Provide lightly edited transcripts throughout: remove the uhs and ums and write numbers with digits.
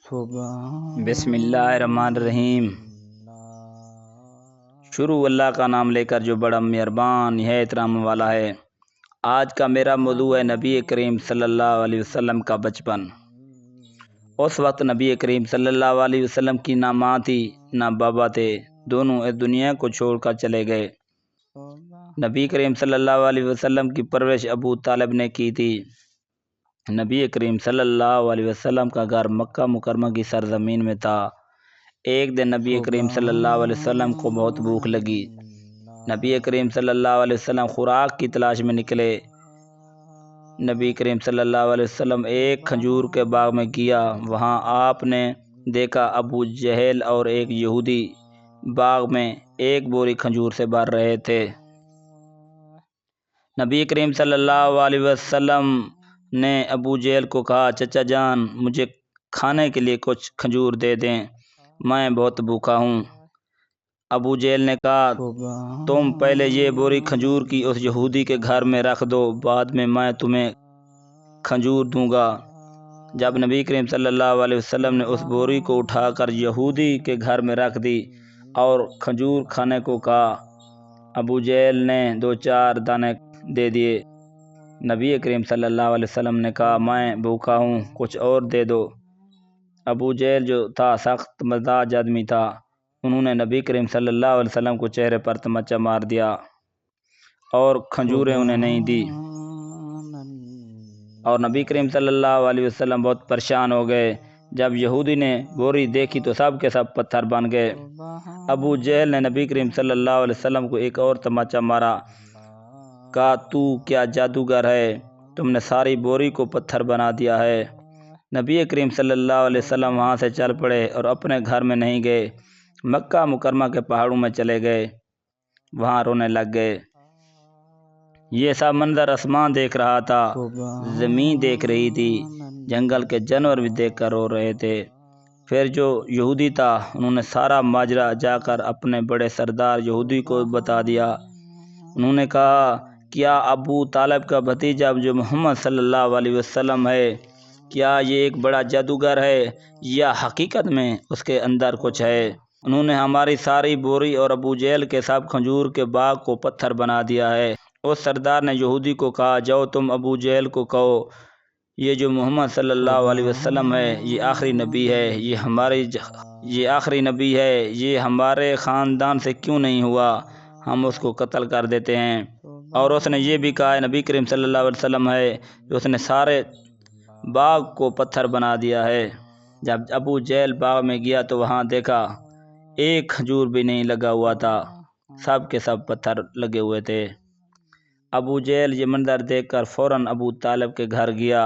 بسم اللہ الرحمن الرحیم۔ شروع اللہ کا نام لے کر جو بڑا مہربان نہایت رحم والا ہے۔ آج کا میرا موضوع ہے نبی کریم صلی اللہ علیہ وسلم کا بچپن۔ اس وقت نبی کریم صلی اللہ علیہ وسلم کی نہ ماں تھی نہ بابا تھے، دونوں اس دنیا کو چھوڑ کر چلے گئے۔ نبی کریم صلی اللہ علیہ وسلم کی پرورش ابو طالب نے کی تھی۔ نبی کریم صلی اللہ علیہ وسلم کا گھر مکہ مکرمہ کی سرزمین میں تھا۔ ایک دن نبی کریم صلی اللہ علیہ وسلم کو بہت بھوک لگی۔ نبی کریم صلی اللہ علیہ وسلم خوراک کی تلاش میں نکلے۔ نبی کریم صلی اللہ علیہ وسلم ایک کھجور کے باغ میں گیا۔ وہاں آپ نے دیکھا ابو جہل اور ایک یہودی باغ میں ایک بوری کھجور سے بھر رہے تھے۔ نبی کریم صلی اللہ علیہ وسلم نے ابو جہل کو کہا، چچا جان، مجھے کھانے کے لیے کچھ کھجور دے دیں، میں بہت بھوکا ہوں۔ ابو جہل نے کہا، تم پہلے یہ بوری کھجور کی اس یہودی کے گھر میں رکھ دو، بعد میں تمہیں کھجور دوں گا۔ جب نبی کریم صلی اللہ علیہ وسلم نے اس بوری کو اٹھا کر یہودی کے گھر میں رکھ دی اور کھجور کھانے کو کہا، ابو جہل نے 2-4 دانے دے دیے۔ نبی کریم صلی اللہ علیہ وسلم نے کہا، میں بھوکا ہوں، کچھ اور دے دو۔ ابو جہل جو تھا سخت مزاج آدمی تھا، انہوں نے نبی کریم صلی اللہ علیہ وسلم کو چہرے پر تمچہ مار دیا اور کھجوریں انہیں نہیں دی، اور نبی کریم صلی اللہ علیہ وسلم بہت پریشان ہو گئے۔ جب یہودی نے بوری دیکھی تو سب کے سب پتھر بن گئے۔ ابو جہل نے نبی کریم صلی اللہ علیہ وسلم کو ایک اور تمچہ مارا، کہا، تو کیا جادوگر ہے، تم نے ساری بوری کو پتھر بنا دیا ہے۔ نبی کریم صلی اللہ علیہ وسلم وہاں سے چل پڑے اور اپنے گھر میں نہیں گئے، مکہ مکرمہ کے پہاڑوں میں چلے گئے، وہاں رونے لگ گئے۔ یہ سب منظر آسمان دیکھ رہا تھا، زمین دیکھ رہی تھی، جنگل کے جانور بھی دیکھ کر رو رہے تھے۔ پھر جو یہودی تھا، انہوں نے سارا ماجرا جا کر اپنے بڑے سردار یہودی کو بتا دیا۔ انہوں نے کہا، کیا ابو طالب کا بھتیجا جو محمد صلی اللہ علیہ وسلم ہے، کیا یہ ایک بڑا جادوگر ہے یا حقیقت میں اس کے اندر کچھ ہے؟ انہوں نے ہماری ساری بوری اور ابو جہل کے سب کھجور کے باغ کو پتھر بنا دیا ہے۔ اس سردار نے یہودی کو کہا، جاؤ تم ابو جہل کو کہو، یہ جو محمد صلی اللہ علیہ وسلم ہے، یہ آخری نبی ہے، یہ ہمارے خاندان سے کیوں نہیں ہوا، ہم اس کو قتل کر دیتے ہیں۔ اور اس نے یہ بھی کہا ہے، نبی کریم صلی اللہ علیہ وسلم ہے کہ اس نے سارے باغ کو پتھر بنا دیا ہے۔ جب ابو جہل باغ میں گیا تو وہاں دیکھا ایک کھجور بھی نہیں لگا ہوا تھا، سب کے سب پتھر لگے ہوئے تھے۔ ابو جہل یہ منظر دیکھ کر فوراً ابو طالب کے گھر گیا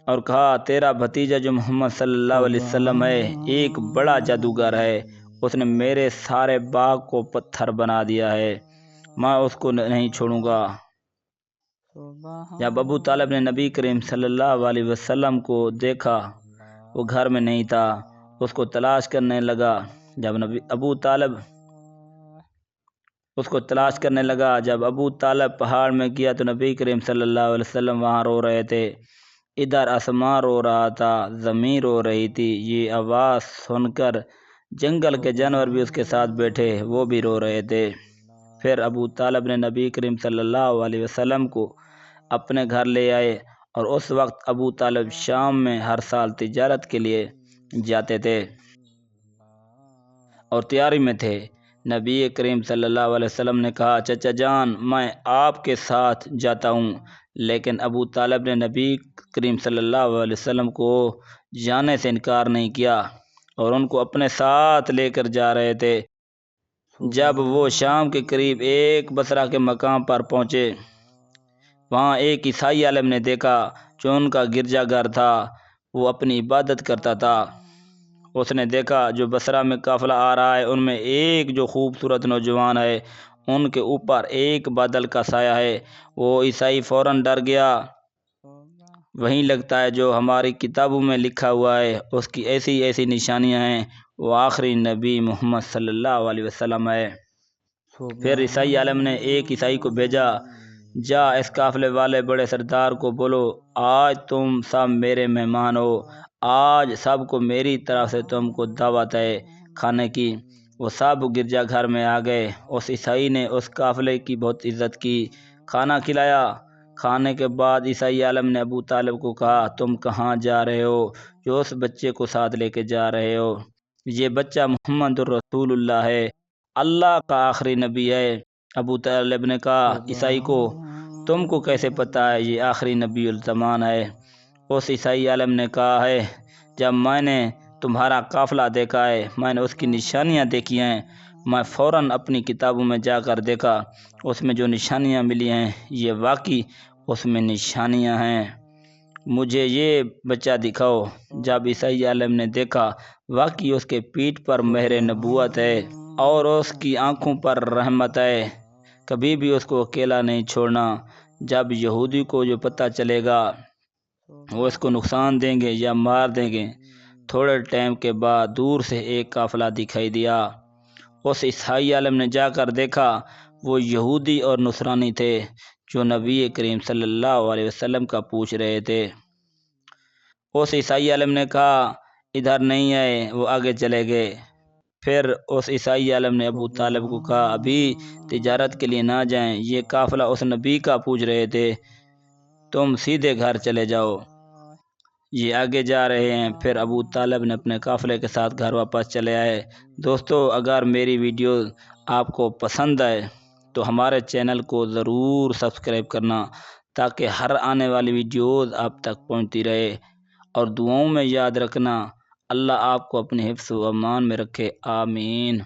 اور کہا، تیرا بھتیجا جو محمد صلی اللہ علیہ وسلم ہے ایک بڑا جادوگر ہے، اس نے میرے سارے باغ کو پتھر بنا دیا ہے، میں اس کو نہیں چھوڑوں گا۔ جب ابو طالب نے نبی کریم صلی اللہ علیہ وسلم کو دیکھا، وہ گھر میں نہیں تھا، اس کو تلاش کرنے لگا۔ جب ابو طالب پہاڑ میں گیا تو نبی کریم صلی اللہ علیہ وسلم وہاں رو رہے تھے۔ ادھر آسمان رو رہا تھا، زمین رو رہی تھی۔ یہ آواز سن کر جنگل کے جانور بھی اس کے ساتھ بیٹھے، وہ بھی رو رہے تھے۔ پھر ابو طالب نے نبی کریم صلی اللہ علیہ وسلم کو اپنے گھر لے آئے، اور اس وقت ابو طالب شام میں ہر سال تجارت کے لیے جاتے تھے اور تیاری میں تھے۔ نبی کریم صلی اللہ علیہ وسلم نے کہا، چچا جان، میں آپ کے ساتھ جاتا ہوں، لیکن ابو طالب نے نبی کریم صلی اللہ علیہ وسلم کو جانے سے انکار نہیں کیا اور ان کو اپنے ساتھ لے کر جا رہے تھے۔ جب وہ شام کے قریب ایک بصرہ کے مقام پر پہنچے، وہاں ایک عیسائی عالم نے دیکھا جو ان کا گرجا گھر تھا، وہ اپنی عبادت کرتا تھا۔ اس نے دیکھا جو بصرہ میں قافلہ آ رہا ہے، ان میں ایک جو خوبصورت نوجوان ہے، ان کے اوپر ایک بادل کا سایہ ہے۔ وہ عیسائی فوراً ڈر گیا، وہیں لگتا ہے جو ہماری کتابوں میں لکھا ہوا ہے، اس کی ایسی نشانیاں ہیں، وہ آخری نبی محمد صلی اللہ علیہ وسلم ہے۔ پھر عیسائی عالم نے ایک عیسائی کو بھیجا جا اس قافلے والے بڑے سردار کو بولو آج تم سب میرے مہمان ہو، آج سب کو میری طرف سے تم کو دعوت ہے کھانے کی۔ وہ سب گرجا گھر میں آ گئے۔ اس عیسائی نے اس قافلے کی بہت عزت کی، کھانا کھلایا۔ کھانے کے بعد عیسائی عالم نے ابو طالب کو کہا تم کہاں جا رہے ہو؟ جو اس بچے کو ساتھ لے کے جا رہے ہو، یہ بچہ محمد الرسول اللہ ہے، اللہ کا آخری نبی ہے۔ ابو طالب نے کہا عیسائی کو تم کو کیسے پتہ ہے یہ آخری نبی الزمان ہے؟ اس عیسائی عالم نے کہا ہے جب میں نے تمہارا قافلہ دیکھا ہے، میں نے اس کی نشانیاں دیکھی ہیں، میں فوراً اپنی کتابوں میں جا کر دیکھا، اس میں جو نشانیاں ملی ہیں یہ واقعی اس میں نشانیاں ہیں، مجھے یہ بچہ دکھاؤ۔ جب عیسائی عالم نے دیکھا واقعی اس کے پیٹھ پر مہر نبوت ہے اور اس کی آنکھوں پر رحمت ہے، کبھی بھی اس کو اکیلا نہیں چھوڑنا۔ جب یہودی کو جو پتہ چلے گا وہ اس کو نقصان دیں گے یا مار دیں گے۔ تھوڑے ٹائم کے بعد دور سے ایک قافلہ دکھائی دیا۔ اس عیسائی عالم نے جا کر دیکھا وہ یہودی اور نصرانی تھے جو نبی کریم صلی اللہ علیہ وسلم کا پوچھ رہے تھے۔ اس عیسائی عالم نے کہا ادھر نہیں آئے، وہ آگے چلے گئے۔ پھر اس عیسائی عالم نے ابو طالب کو کہا ابھی تجارت کے لیے نہ جائیں، یہ قافلہ اس نبی کا پوچھ رہے تھے، تم سیدھے گھر چلے جاؤ، یہ آگے جا رہے ہیں۔ پھر ابو طالب نے اپنے قافلے کے ساتھ گھر واپس چلے آئے۔ دوستو اگر میری ویڈیو آپ کو پسند آئے تو ہمارے چینل کو ضرور سبسکرائب کرنا تاکہ ہر آنے والی ویڈیوز آپ تک پہنچتی رہے، اور دعاؤں میں یاد رکھنا اللہ آپ کو اپنے حفظ و امان میں رکھے، آمین۔